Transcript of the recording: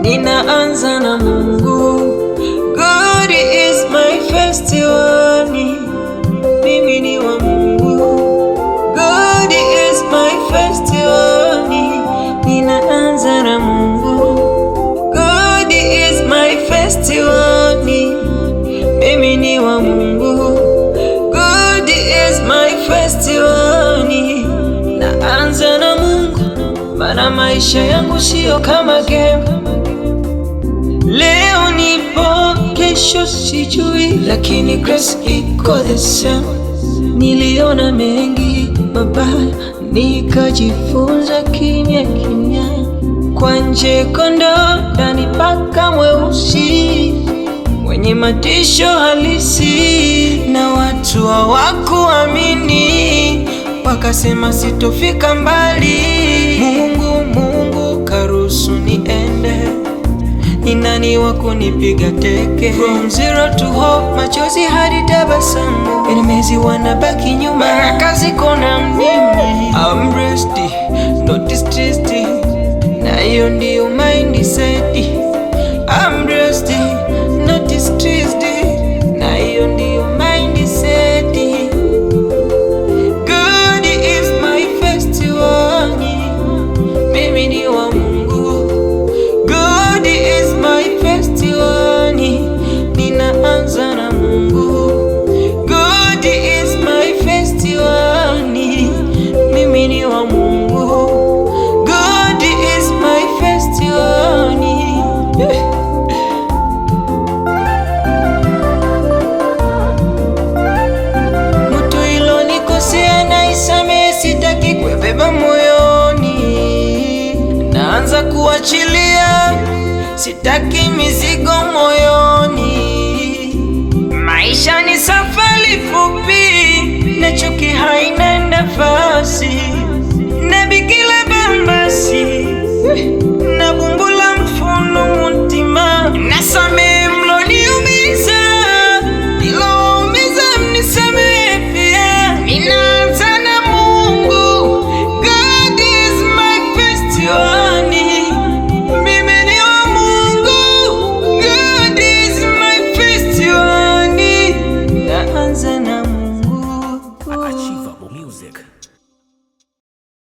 ninaanza na Mungu. God is my festival, mimi ni wa Mungu. God is my festival, ninaanza na Mungu. God is my festival, mimi ni wa Mungu. God is my festival, naanza na Mungu, maana maisha yangu sio kama game. Leo nipo, kesho sijui, lakini grace iko the same. Niliona mengi mabaya, nikajifunza kimya kimya. Kwa nje kondoo, ndani paka mweusi, mwenye matisho halisi. Na watu hawakuamini, wakasema sitofika mbali. Mungu karuhusu niende, ni nani wa kunipiga teke? From zero to hope, machozi hadi tabasamu, enemies wanabaki nyuma, baraka ziko na mimi. I'm blessed, not distressed, na hiyo ndio mindset. I'm blessed, not distressed, na hiyo ndio mindset. God is my festival, mimi ni wa Mungu. God is my festival, ninaanza na Mungu. God is my festival, mimi ni wa Mungu. God is my festival. Mtu ilo nikosea na isamehe, sitaki kubeba moyoni. Naanza kuachilia, sitaki mizigo moyoni. Maisha ni safari fupi, na chuki haina nafasi.